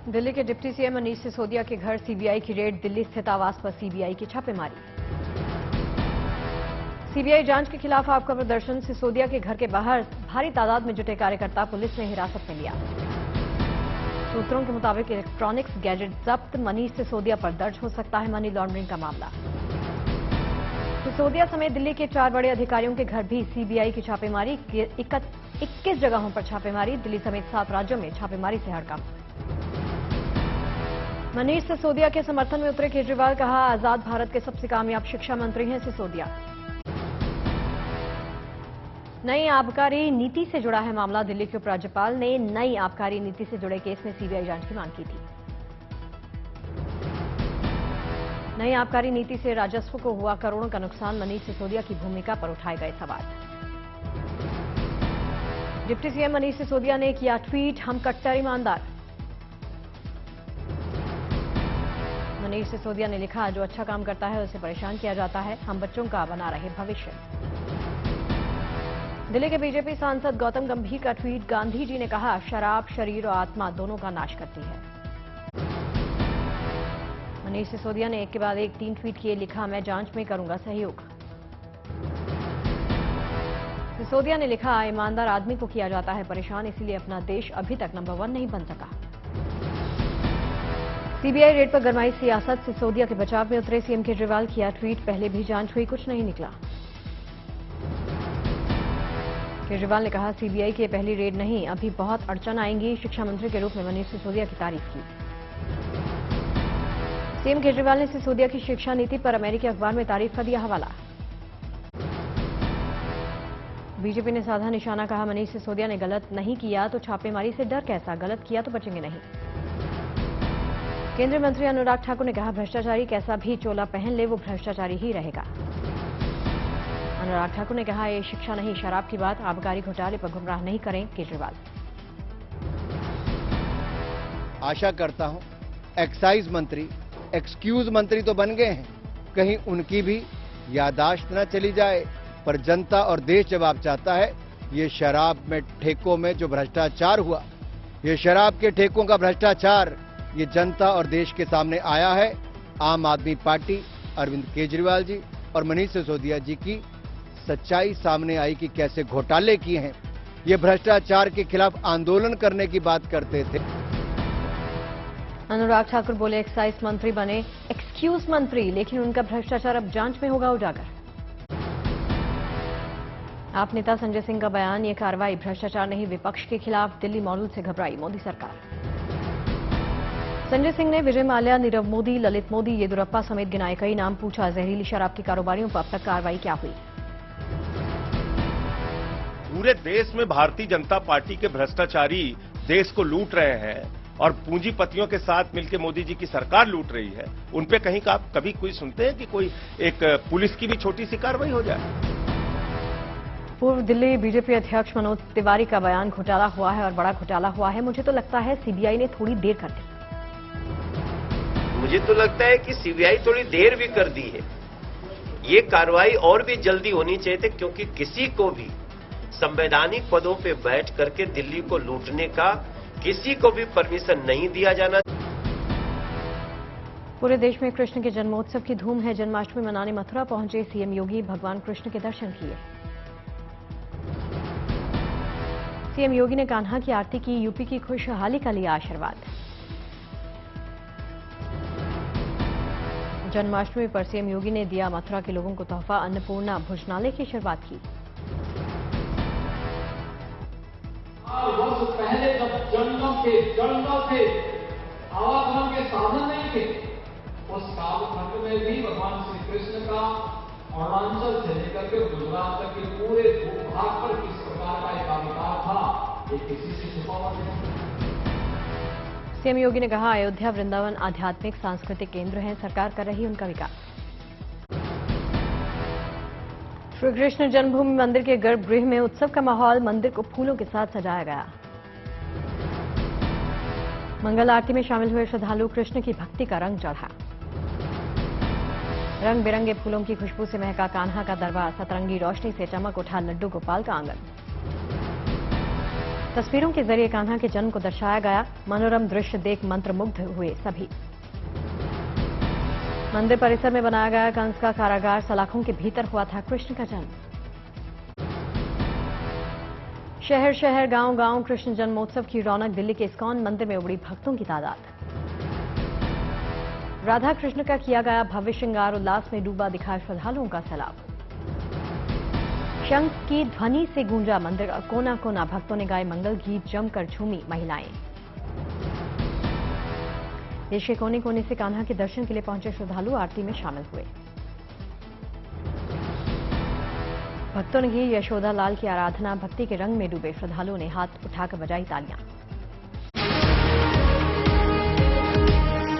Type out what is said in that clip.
दिल्ली के deputy CM Manish Sisodia के घर सीबीआई की रेड, दिल्ली स्थित आवास पर सीबीआई की छापेमारी। सीबीआई जांच के खिलाफ आपका प्रदर्शन, सिसोदिया के घर के बाहर भारी तादाद में जुटे कार्यकर्ता पुलिस ने हिरासत में लिया। सूत्रों के मुताबिक इलेक्ट्रॉनिक्स गैजेट जब्त, मनीष सिसोदिया पर दर्ज हो सकता है मनी लॉन्ड्रिंग का मामला। सिसोदिया समेत दिल्ली के 4 बड़े अधिकारियों के घर भी सीबीआई की छापेमारी, 21 जगहों पर छापेमारी, दिल्ली समेत 7 राज्यों में छापेमारी से हड़कंप। मनीष सिसोदिया के समर्थन में उतरे केजरीवाल, कहा आजाद भारत के सबसे कामयाब शिक्षा मंत्री हैं सिसोदिया। नई आबकारी नीति से जुड़ा है मामला, दिल्ली के उपराज्यपाल ने नई आबकारी नीति से जुड़े केस में सीबीआई जांच की मांग की थी। नई आबकारी नीति से राजस्व को हुआ करोड़ों का नुकसान, मनीष सिसोदिया की भूमिका पर उठाए गए सवाल। डिप्टी सीएम मनीष सिसोदिया ने किया ट्वीट, हम कट्टर ईमानदार। मनीष सिसोदिया ने लिखा, जो अच्छा काम करता है उसे परेशान किया जाता है, हम बच्चों का बना रहे भविष्य। दिल्ली के बीजेपी सांसद गौतम गंभीर का ट्वीट, गांधी जी ने कहा शराब शरीर और आत्मा दोनों का नाश करती है। मनीष सिसोदिया ने एक के बाद एक 3 ट्वीट किए, लिखा मैं जांच में करूंगा सहयोग। सिसोदिया ने लिखा, ईमानदार आदमी को किया जाता है परेशान, इसीलिए अपना देश अभी तक नंबर 1 नहीं बन सका। सीबीआई रेड पर गरमाई सियासत, सिसोदिया के बचाव में उतरे सीएम केजरीवाल, किया ट्वीट, पहले भी जांच हुई कुछ नहीं निकला। केजरीवाल ने कहा सीबीआई की पहली रेड नहीं, अभी बहुत अड़चन आएंगी, शिक्षा मंत्री के रूप में मनीष सिसोदिया की तारीफ की। सीएम केजरीवाल ने सिसोदिया की शिक्षा नीति पर अमेरिकी अखबार में तारीफ का दिया हवाला। बीजेपी ने साधा निशाना, कहा मनीष सिसोदिया ने गलत नहीं किया तो छापेमारी से डर कैसा, गलत किया तो बचेंगे नहीं। केंद्रीय मंत्री अनुराग ठाकुर ने कहा भ्रष्टाचारी कैसा भी चोला पहन ले वो भ्रष्टाचारी ही रहेगा। अनुराग ठाकुर ने कहा ये शिक्षा नहीं शराब की बात, आबकारी घोटाले पर गुमराह नहीं करें केजरीवाल। आशा करता हूं एक्साइज मंत्री एक्सक्यूज मंत्री तो बन गए हैं, कहीं उनकी भी यादाश्त न चली जाए। पर जनता और देश जवाब चाहता है, ये शराब में ठेकों में जो भ्रष्टाचार हुआ, ये शराब के ठेकों का भ्रष्टाचार, ये जनता और देश के सामने आया है। आम आदमी पार्टी, अरविंद केजरीवाल जी और मनीष सिसोदिया जी की सच्चाई सामने आई कि कैसे घोटाले किए हैं। ये भ्रष्टाचार के खिलाफ आंदोलन करने की बात करते थे। अनुराग ठाकुर बोले एक्साइज मंत्री बने एक्सक्यूज मंत्री, लेकिन उनका भ्रष्टाचार अब जांच में होगा उजागर। आप नेता संजय सिंह का बयान, ये कार्रवाई भ्रष्टाचार नहीं विपक्ष के खिलाफ, दिल्ली मॉडल से घबराई मोदी सरकार। संजय सिंह ने विजय माल्या, नीरव मोदी, ललित मोदी, येदियुरप्पा समेत गिनाए कई नाम, पूछा जहरीली शराब के कारोबारियों पर अब तक कार्रवाई क्या हुई। पूरे देश में भारतीय जनता पार्टी के भ्रष्टाचारी देश को लूट रहे हैं और पूंजीपतियों के साथ मिलकर मोदी जी की सरकार लूट रही है। उन पे कहीं का कभी कोई सुनते हैं कि कोई एक पुलिस की भी छोटी सी कार्रवाई हो जाए। पूर्व दिल्ली बीजेपी अध्यक्ष मनोज तिवारी का बयान, घोटाला हुआ है और बड़ा घोटाला हुआ है, मुझे तो लगता है सीबीआई ने थोड़ी देर कर दी। मुझे तो लगता है कि सीबीआई थोड़ी देर भी कर दी है। ये कार्रवाई और भी जल्दी होनी चाहिए थी, क्योंकि किसी को भी संवैधानिक पदों पे बैठ करके दिल्ली को लूटने का किसी को भी परमिशन नहीं दिया जाना। पूरे देश में कृष्ण के जन्मोत्सव की धूम है, जन्माष्टमी मनाने मथुरा पहुंचे सीएम योगी, भगवान कृष्ण के दर्शन किए। सीएम योगी ने कान्हा की आरती की, यूपी की खुशहाली का लिया आशीर्वाद। जन्माष्टमी पर सीएम योगी ने दिया मथुरा के लोगों को तोहफा, अन्नपूर्णा भोजनालय की शुरुआत की। वर्ष पहले जब जंगलों से आवागमन के साधन नहीं थे, उस कालखंड में भी भगवान श्री कृष्ण का अरुणाचल से लेकर के गुजरात तक के पूरे भूभाग पर किस प्रकार का एक अधिकार था, ये किसी से छुपा हुआ नहीं। सीएम योगी ने कहा अयोध्या वृंदावन आध्यात्मिक सांस्कृतिक केंद्र हैं, सरकार कर रही उनका विकास। श्री कृष्ण जन्मभूमि मंदिर के गर्भगृह में उत्सव का माहौल, मंदिर को फूलों के साथ सजाया गया। मंगल आरती में शामिल हुए श्रद्धालु, कृष्ण की भक्ति का रंग चढ़ा। रंग बिरंगे फूलों की खुशबू से महका कान्हा का दरबार, सतरंगी रोशनी से चमक उठा लड्डू गोपाल का आंगन। तस्वीरों के जरिए कान्हा के जन्म को दर्शाया गया। मनोरम दृश्य देख मंत्रमुग्ध हुए सभी। मंदिर परिसर में बनाया गया कंस का कारागार, सलाखों के भीतर हुआ था कृष्ण का जन्म। शहर शहर गांव गांव कृष्ण जन्मोत्सव की रौनक। दिल्ली के इस्कॉन मंदिर में उमड़ी भक्तों की तादाद। राधा कृष्ण का किया गया भव्य श्रृंगार, उल्लास में डूबा दिखा श्रद्धालुओं का सैलाब। शंख की ध्वनि से गूंजा मंदिर का कोना कोना, भक्तों ने गाए मंगल गीत, जमकर झूमी महिलाएं। देश के कोने कोने से कान्हा के दर्शन के लिए पहुंचे श्रद्धालु आरती में शामिल हुए। भक्तों ने की यशोदा लाल की आराधना। भक्ति के रंग में डूबे श्रद्धालुओं ने हाथ उठाकर बजाई तालियां।